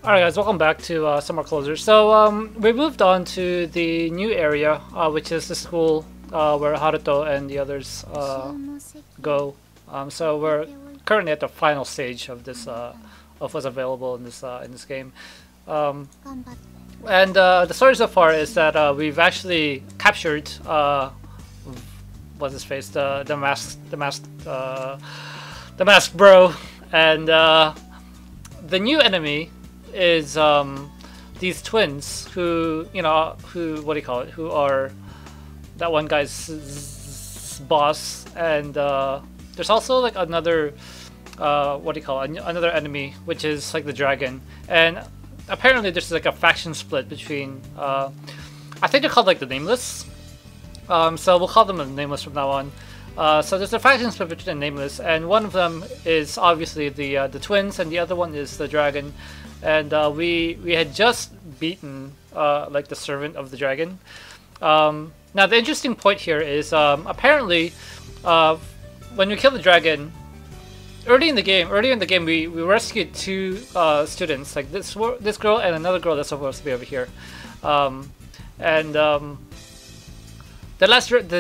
Alright guys, welcome back to some more closers. So we moved on to the new area, which is the school where Haruto and the others go. So we're currently at the final stage of this of what's available in this game. And the story so far is that we've actually captured what's his face, the masked bro, and the new enemy is these twins who, you know, what do you call it, who are that one guy's boss, and there's also like another what do you call it, another enemy, which is like the dragon. And apparently there's like a faction split between I think they're called like the Nameless, so we'll call them the Nameless from now on. So there's a faction split between the Nameless, and one of them is obviously the twins, and the other one is the dragon. And we had just beaten like the servant of the dragon. Now the interesting point here is apparently when we killed the dragon early in the game, we rescued two students, like this girl and another girl that's supposed to be over here. The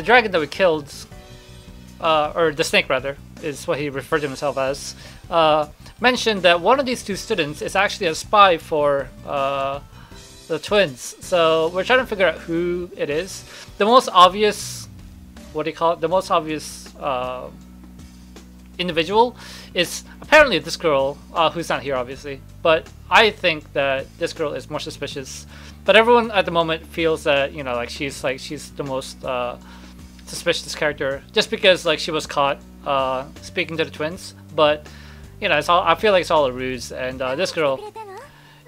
dragon that we killed, or the snake rather, is what he referred to himself as, mentioned that one of these two students is actually a spy for the twins. So we're trying to figure out who it is. The most obvious, what do you call it? The most obvious individual is apparently this girl, who's not here obviously. But I think that this girl is more suspicious. But everyone at the moment feels that, you know, like she's the most suspicious character, just because like she was caught speaking to the twins. But you know, I feel like it's all a ruse, and this girl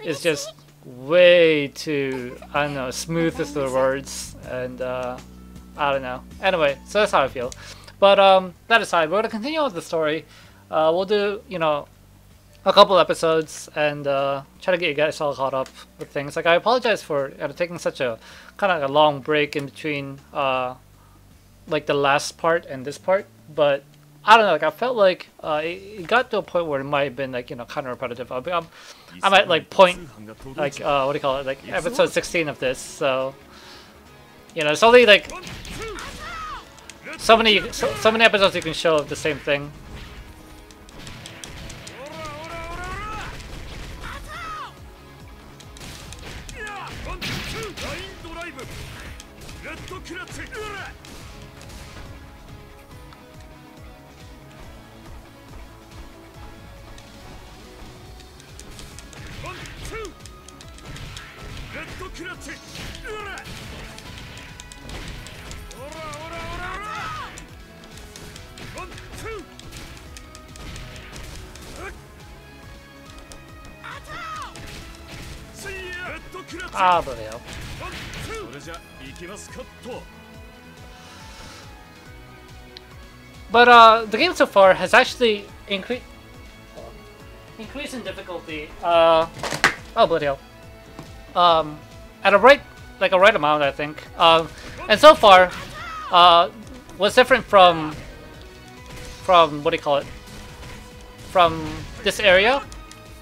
is just way too, I don't know, smooth with the words, and I don't know. Anyway, so that's how I feel. But that aside, we're gonna continue with the story. We'll do, you know, a couple episodes and try to get you guys all caught up with things. Like, I apologize for taking such a kind of a long break in between like the last part and this part, but I don't know, like I felt like it got to a point where it might have been like, you know, kind of repetitive. I might like point like what do you call it, like episode 16 of this, so you know, it's only like so many episodes you can show of the same thing. Ah, bloody hell. But the game so far has actually increased in difficulty. Oh, bloody hell. At a right amount, I think. And so far, what's different from what do you call it? From this area,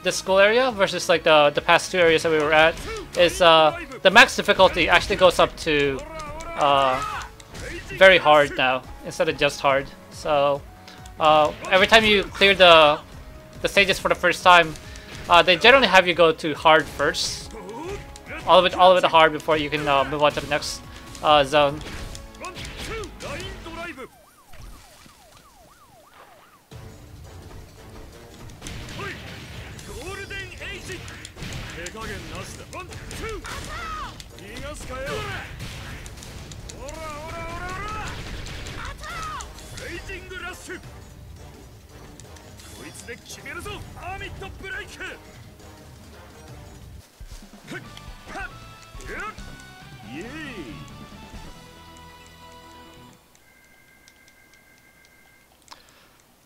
this school area, versus like the past two areas that we were at, is the max difficulty actually goes up to very hard now instead of just hard. So every time you clear the stages for the first time, they generally have you go to hard first, all the way to hard before you can move on to the next zone.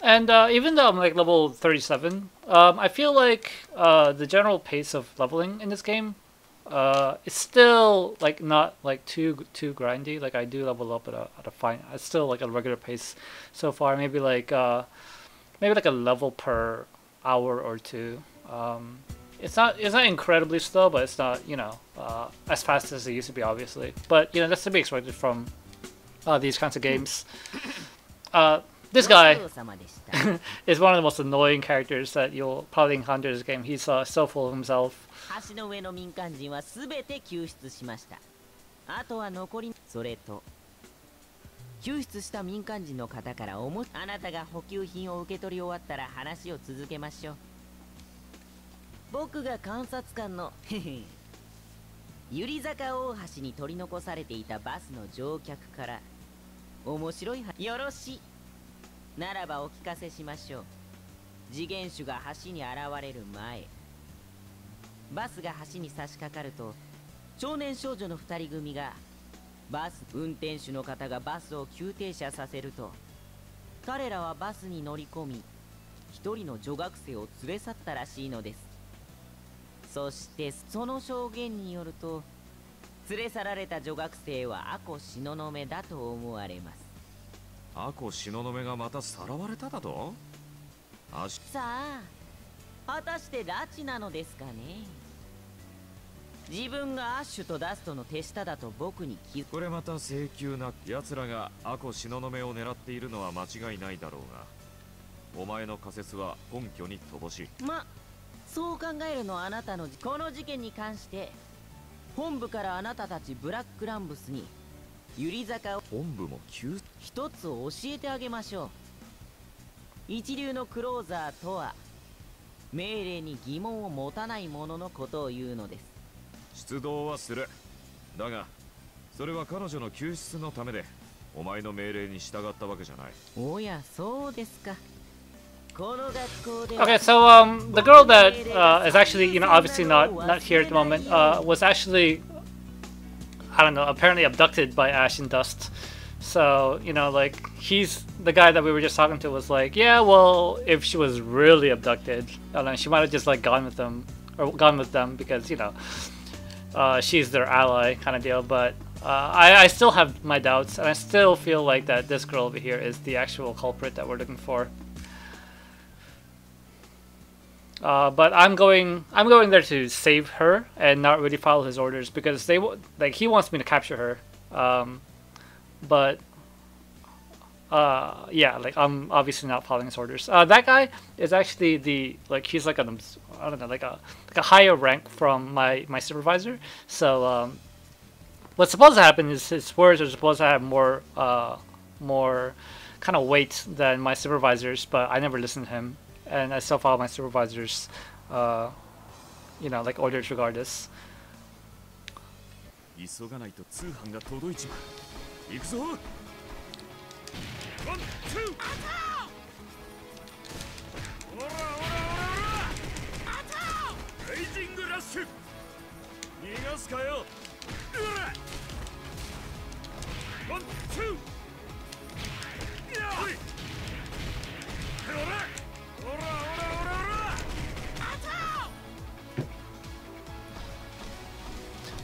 And even though I'm like level 37, I feel like the general pace of leveling in this game is still like not like too grindy. Like I do level up at a fine, it's still like a regular pace so far. Maybe like a level per hour or two. it's not incredibly slow, but it's not, you know, as fast as it used to be, obviously. But you know, that's to be expected from these kinds of games. This guy is one of the most annoying characters that you'll probably encounter in this game. He's so full of himself. 橋の上の民間人はすべて救出しました。あとは残りそれと救出した民間人の方からあなたが補給品を受け取り終わったら話を続けましょう。僕が監察官の百合坂大橋に取り残されていたバスの乗客から面白いよろしいならばお聞かせしましょう。次元首が橋に現れる前、バスが橋に差し掛かると少年少女の2人組が運転手の方がバスを急停車させると彼らはバスに乗り込み一人の女学生を連れ去ったらしいのです。そしてその証言によると連れ去られた女学生はアコ東雲だと思われます。アコ東雲がまたさらわれただと？さあ果たして拉致なのですかね。自分がアッシュとダストの手下だと僕にこれまた請求な奴らがアコ東雲を狙っているのは間違いないだろうが、お前の仮説は根拠に乏しい。そう考えるのはあなたのこの事件に関して本部からあなたたちブラックランブスに百合坂を本部も一つ教えてあげましょう。一流のクローザーとは命令に疑問を持たない者のことを言うのです。出動はする。だがそれは彼女の救出のためでお前の命令に従ったわけじゃない。おやそうですか。Okay, so the girl that is actually, you know, obviously not here at the moment, was actually, I don't know, apparently abducted by Ash and Dust. So, you know, like, he's the guy that we were just talking to was like, yeah, well, if she was really abducted, I don't know, she might have just like gone with them because, you know, she's their ally kind of deal. But I still have my doubts, and I still feel like that this girl over here is the actual culprit that we're looking for. But I'm going there to save her and not really follow his orders because he wants me to capture her. But yeah, like I'm obviously not following his orders. That guy is actually he's like I don't know, like a higher rank from my supervisor. So what's supposed to happen is his words are supposed to have more kind of weight than my supervisors, but I never listen to him. And I still follow my supervisors, you know, like orders regardless. 急がないと通販が届いちまう。行くぞ。ワン、ツー。オラオラオラオラ。レイジングラッシュ。逃がすかよ。ワン、ツー。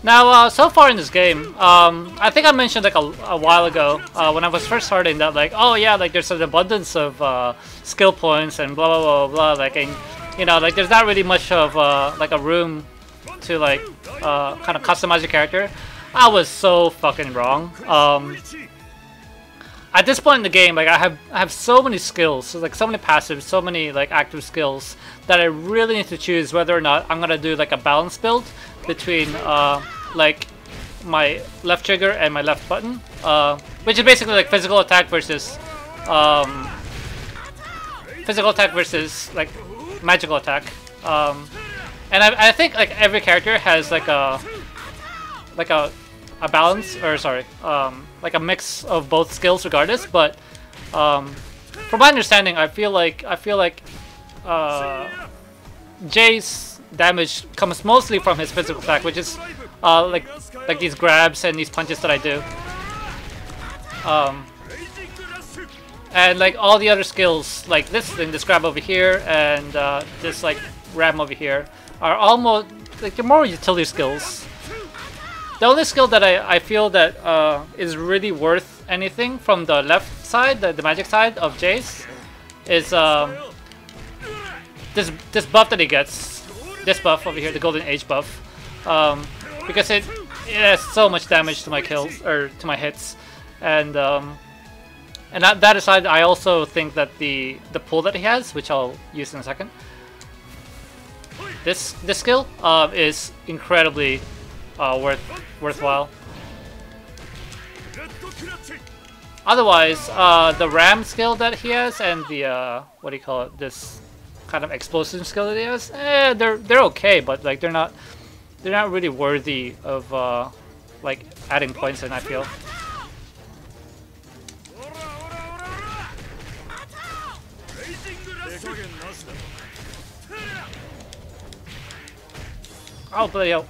Now, so far in this game, I think I mentioned like a while ago when I was first starting that like, oh yeah, like there's an abundance of skill points and blah blah blah blah. Like, and, you know, like there's not really much of like a room to like kind of customize your character. I was so fucking wrong. At this point in the game, like I have so many skills, so like so many passives, so many like active skills that I really need to choose whether or not I'm gonna do like a balance build between like my left trigger and my left button, which is basically like physical attack versus like magical attack. And I think like every character has like a balance, or sorry, like a mix of both skills regardless. But from my understanding, I feel like Jay's damage comes mostly from his physical attack, which is like these grabs and these punches that I do. And like all the other skills, like this thing, this grab over here, and this like ram over here, are almost like they're more utility skills. The only skill that I feel that is really worth anything from the left side, the magic side of Jay's, is this buff that he gets. this buff over here, the Golden Age buff, because it has so much damage to my kills or to my hits, and that aside, I also think that the pull that he has, which I'll use in a second, this skill is incredibly worthwhile. Otherwise, the ram skill that he has and the what do you call it? This kind of explosion skill that he has, they're okay, but like they're not really worthy of like adding points in, I feel. Oh, bloody hell.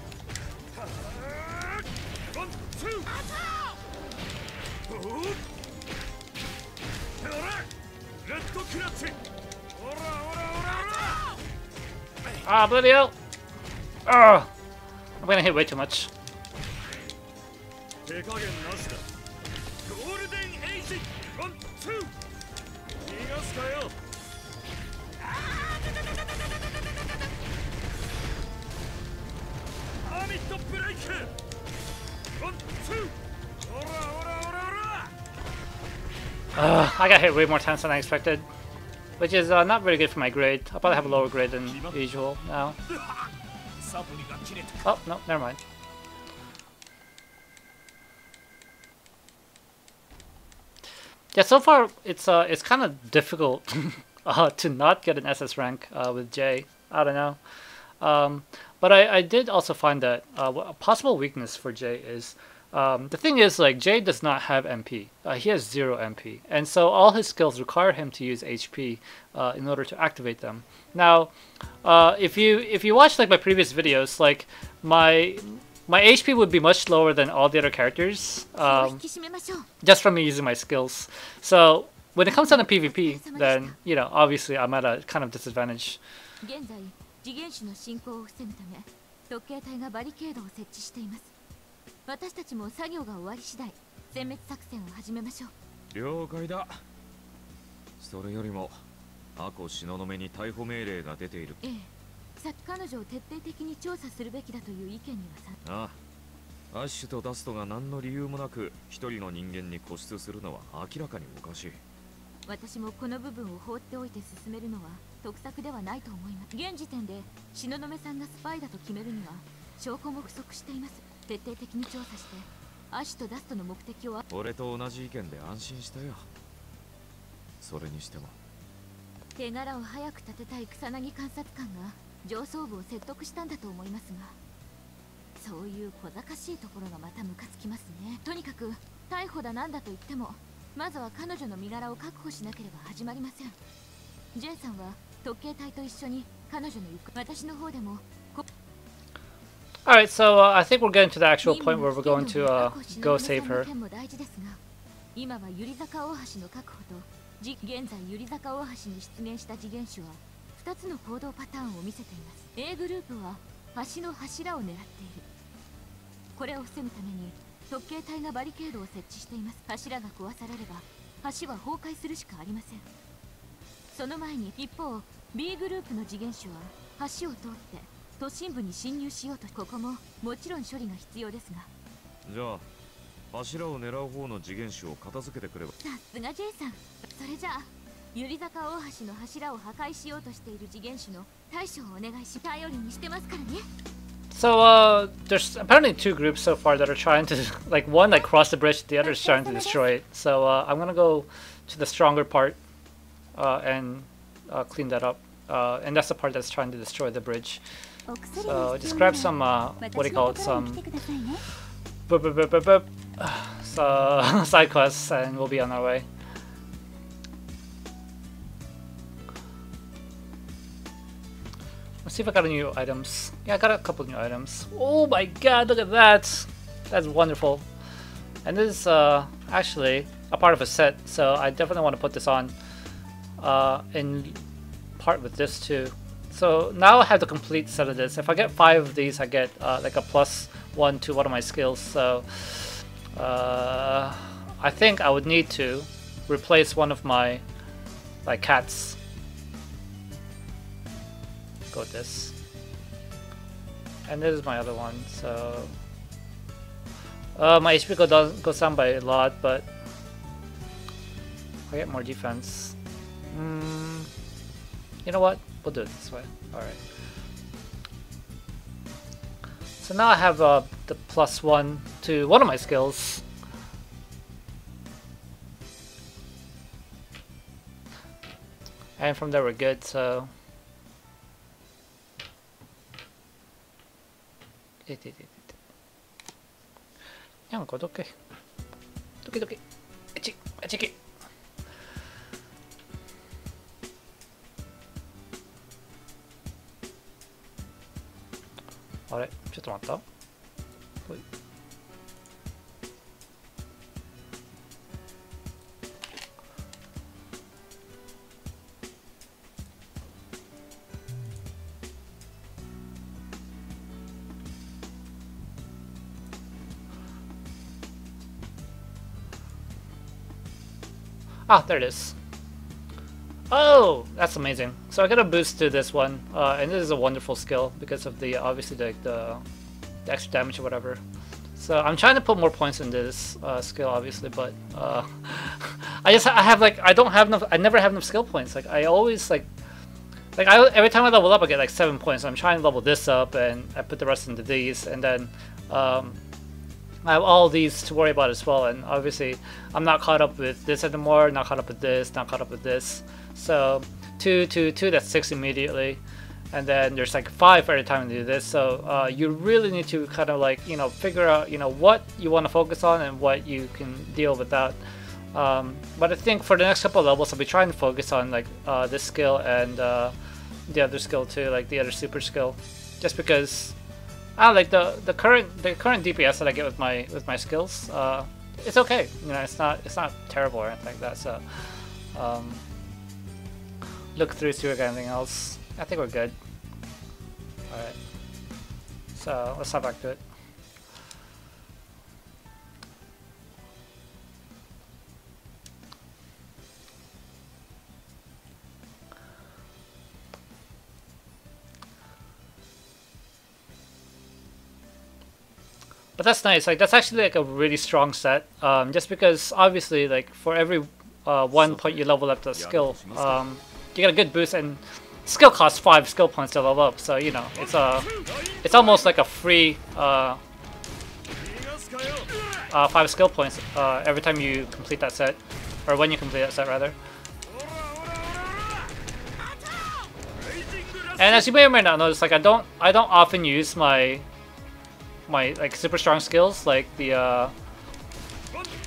Ah, bloody hell! Ugh! I'm gonna hit way too much. I got hit way more times than I expected, which is not very good for my grade. I'll probably have a lower grade than usual now. Oh, no, never mind. Yeah, so far it's kind of difficult to not get an SS rank with Jay. I don't know. But I did also find that a possible weakness for Jay is the thing is, like, Jay does not have MP. He has 0 MP, and so all his skills require him to use HP in order to activate them. Now, if you watch like my previous videos, like my HP would be much lower than all the other characters, just from me using my skills. So when it comes down to PvP, then you know, obviously I'm at a kind of disadvantage. Alright, so I think we're getting to the actual point where we're going to go save her. So there's apparently 2 groups so far that are trying to, like, one like cross the bridge, the other is trying to destroy it. So I'm gonna go to the stronger part and clean that up, and that's the part that's trying to destroy the bridge. So just grab some what do you call it, some side quests, and we'll be on our way. Let's see if I got any new items. Yeah, I got a couple new items. Oh my god, look at that! That's wonderful. And this is actually a part of a set, so I definitely want to put this on in part with this too. So now I have the complete set of this. If I get 5 of these, I get like a +1 to one of my skills. So I think I would need to replace one of my cats. Go with this. And this is my other one, so my HP goes down by a lot, but I get more defense. You know what? We'll do it this way. Alright. So now I have the +1 to one of my skills. And from there we're good, so... Yanko, doke. Doke doke. Echi, echiki. あれちょっと待った。ほい。Ah, there it is. Oh, that's amazing. So I got a boost to this one, and this is a wonderful skill because of the obviously the extra damage or whatever. So I'm trying to put more points in this skill, obviously, but I never have enough skill points. Like I always every time I level up, I get like 7 points. So I'm trying to level this up, and I put the rest into these, and then I have all these to worry about as well, and obviously I'm not caught up with this anymore, not caught up with this, not caught up with this. So 2, 2, 2, that's 6 immediately, and then there's like 5 every time you do this. So you really need to kind of like, figure out, what you want to focus on and what you can deal with that. But I think for the next couple of levels, I'll be trying to focus on like this skill and the other skill too, like the other super skill, just because I like the current DPS that I get with my skills. It's okay, it's not terrible or anything like that. So look through to anything else. I think we're good. All right, so let's hop back to it. But that's nice. Like that's actually like a really strong set. Just because obviously, like for every 1 point you level up the skill, you get a good boost, and skill costs 5 skill points to level up. So it's almost like a free 5 skill points every time you complete that set, or when you complete that set rather. And as you may or may not notice, like I don't often use my like super strong skills, like the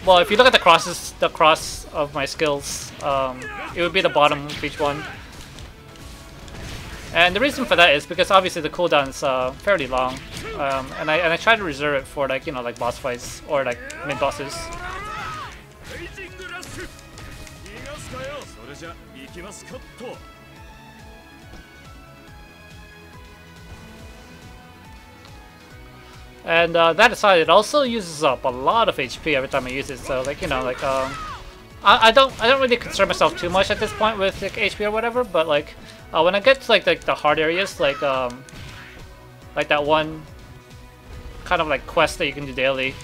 well, if you look at the cross of my skills, it would be the bottom of each one. And the reason for that is because obviously the cooldown is fairly long, and I try to reserve it for like like boss fights or like mid bosses. And that aside, it also uses up a lot of HP every time I use it. So like I don't really concern myself too much at this point with like HP or whatever. But like when I get to like the hard areas, like that one kind of like quest that you can do daily,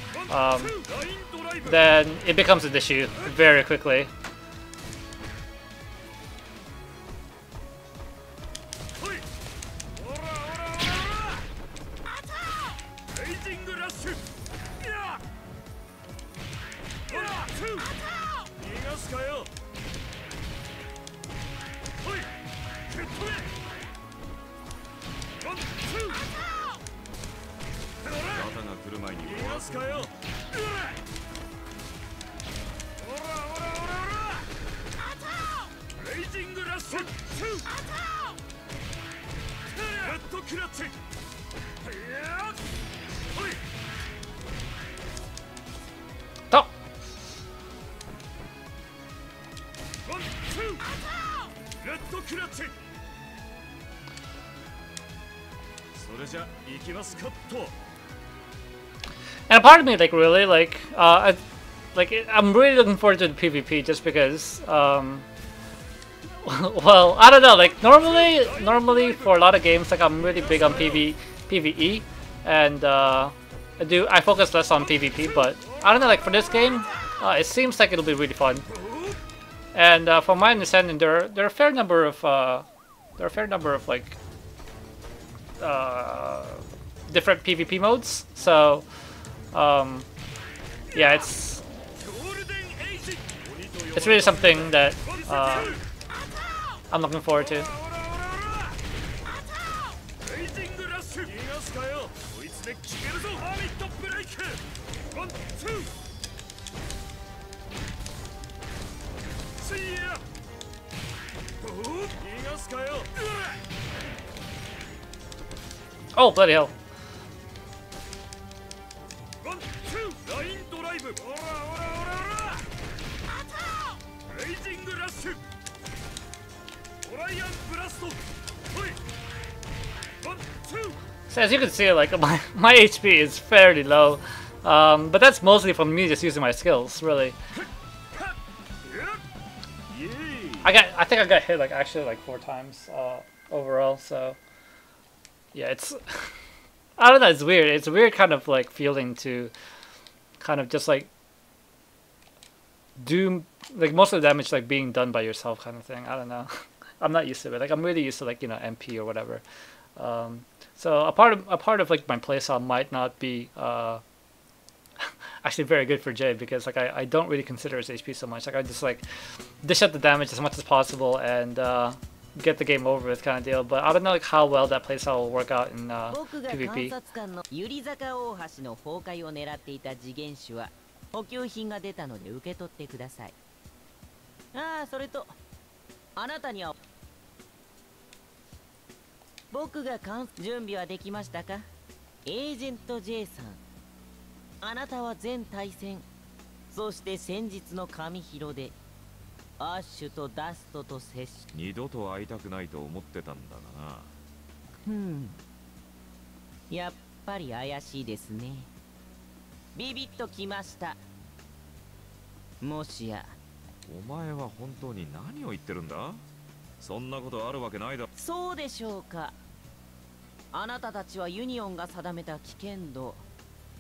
then it becomes an issue very quickly. Top. And a part of me, like, really, like, I'm really looking forward to the PvP just because, well, I don't know, like, normally for a lot of games, like, I'm really big on PvP PvE, and I focus less on PvP. But I don't know, like for this game, it seems like it'll be really fun. And from my understanding, there are a fair number of like different PvP modes. So yeah, it's really something that I'm looking forward to. Oh, bloody hell. So as you can see, like my HP is fairly low, but that's mostly from me just using my skills, really. I think I got hit like actually like 4 times overall. So yeah, it's I don't know. It's weird. It's a weird kind of like feeling to kind of just like do like most of the damage like being done by yourself kind of thing. I don't know. I'm not used to it. Like I'm really used to like, you know, MP or whatever. So a part of like my playstyle might not be actually very good for Jay, because like I don't really consider his HP so much. Like I just like dish out the damage as much as possible and get the game over with kind of deal. But I don't know like how well that playstyle will work out in PvP. 補給品が出たので受け取ってください。ああ、それとあなたには僕が準備はできましたか？エージェント J さん。あなたは全対戦、そして先日の紙広でアッシュとダストと接し、二度と会いたくないと思ってたんだがな。やっぱり怪しいですね。ビビッときました。もしやお前は本当に何を言ってるんだ？そんなことあるわけないだ。そうでしょうか。あなたたちはユニオンが定めた危険度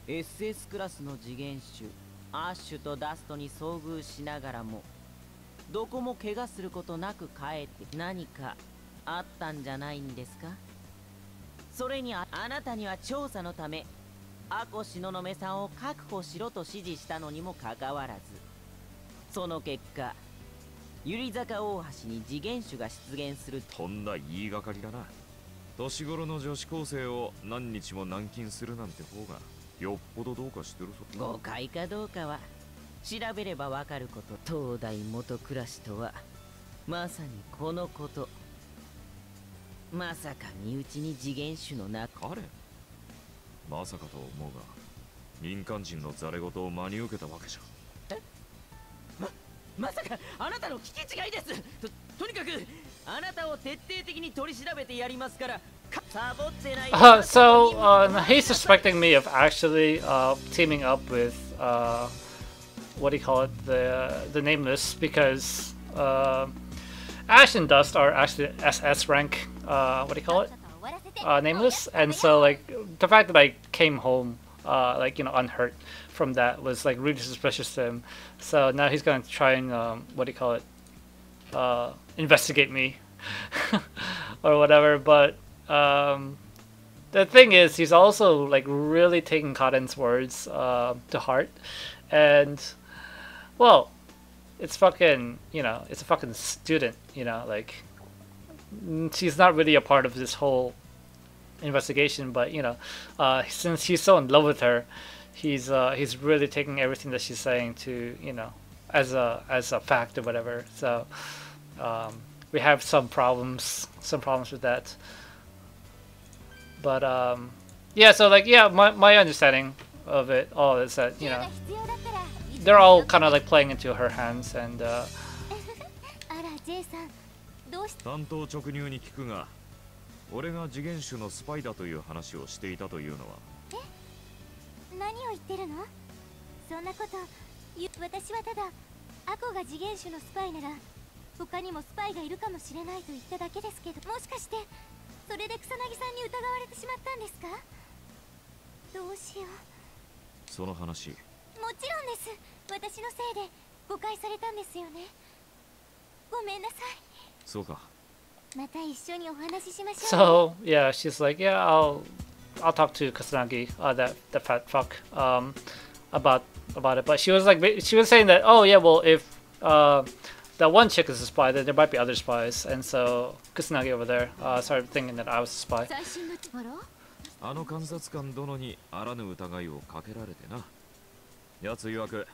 SS クラスの次元種アッシュとダストに遭遇しながらもどこも怪我することなく帰って何かあったんじゃないんですか？それにあなたには調査のためアコ東雲さんを確保しろと指示したのにもかかわらず、その結果百合坂大橋に次元種が出現するとんだ言いがかりだな。年頃の女子高生を何日も軟禁するなんて方がよっぽどどうかしてるぞ。誤解かどうかは調べればわかること。東大元暮らしとはまさにこのこと。まさか身内に次元種の中。彼まさかと思うが民間人のザレ言を真に受けたわけじゃ。え？まさかあなたの聞き違いです。とにかくあなたを徹底的に取り調べてやりますから。So he's suspecting me of actually teaming up with what do you call it, the Nameless, because Ash and Dust are actually SS rank what do you call it, Nameless, and so like the fact that I came home like, you know, unhurt from that was like really suspicious to him. So now he's going to try and what do you call it, investigate me or whatever. But the thing is, he's also like really taking Cotton's words to heart, and well, it's fucking, you know, it's a fucking student, you know, like she's not really a part of this whole investigation, but you know, since he's so in love with her, he's really taking everything that she's saying to, you know, as a fact or whatever. So we have some problems with that. But yeah, so like, yeah, my understanding of it all is that, you know, they're all kind of like playing into her hands, and 担当直入に聞くが、俺が次元種のスパイだという話をしていたというのは。え？何を言ってるの？そんなこと、私はただアコが次元種のスパイなら他にもスパイがいるかもしれないと言っただけですけど、もしかしてそれで草薙さんに疑われてしまったんですか？どうしよう。その話。もちろんです。私のせいで誤解されたんですよね。ごめんなさい。そうか。また一緒にお話ししましょう。 So yeah, she's like, yeah, I'll talk to Kusanagi, that fat fuck, about it. But she was like, she was saying that, oh yeah, well, if that one chick is a spy, then there might be other spies, and so Kusanagi over there started thinking that I was a spy. 最新のところ。あの監察官殿にあらぬ疑いをかけられてな。奴曰く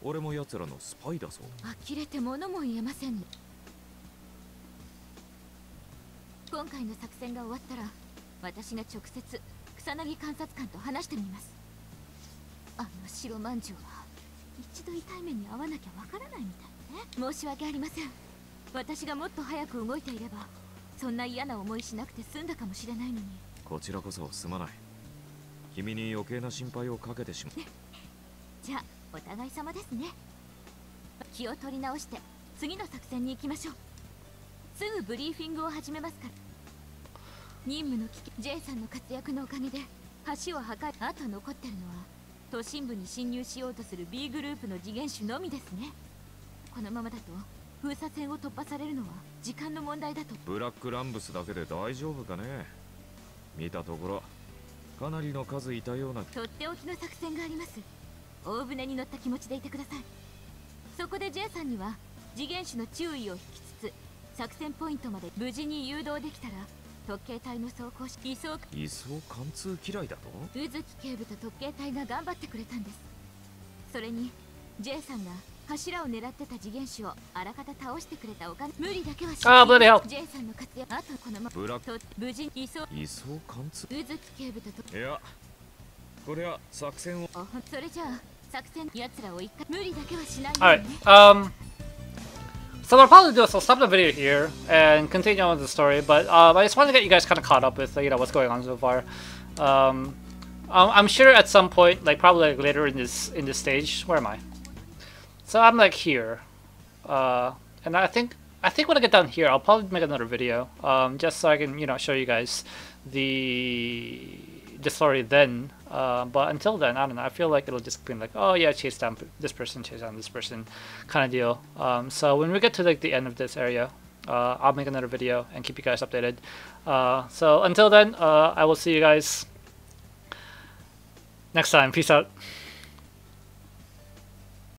俺も奴らのスパイだぞ。呆れて物も言えませんね。今回の作戦が終わったら私が直接草薙監察官と話してみます。あの白まんじゅうは一度痛い目に遭わなきゃわからないみたいね。申し訳ありません。私がもっと早く動いていればそんな嫌な思いしなくて済んだかもしれないのに。こちらこそすまない。君に余計な心配をかけてしまう。じゃあお互い様ですね。気を取り直して次の作戦に行きましょう。すぐブリーフィングを始めますから。任務の危機 J さんの活躍のおかげで橋を破壊。あと残ってるのは都心部に侵入しようとする B グループの次元種のみですね。このままだと封鎖線を突破されるのは時間の問題だと。ブラックランブスだけで大丈夫かね。見たところかなりの数いたような。とっておきの作戦があります。大船に乗った気持ちでいてください。そこで J さんには次元種の注意を引きつつ作戦ポイントまで無事に誘導できたら特警隊の走行し移送貫通嫌いだと。宇月警部と特警隊が頑張ってくれたんです。それに J さんが柱を狙ってた次元種をあらかた倒してくれたおかげ。無理だけはしない。bloody hell. J さんの活躍。あとこのまブラックと無事移送貫通。宇月警部といやこれは作戦を。それじゃあ作戦奴らを一回無理だけはしない All よう right. にね。So what I'll probably do is I'll stop the video here and continue on with the story. But I just wanted to get you guys kind of caught up with what's going on so far. I'm sure at some point, like probably like later in this stage, where am I? So I'm like here, and I think when I get down here, I'll probably make another video, just so I can show you guys the story then. But until then, I don't know. I feel like it'll just be like, oh yeah, chase down this person, kind of deal. So when we get to like the end of this area, I'll make another video and keep you guys updated. So until then, I will see you guys next time. Peace out.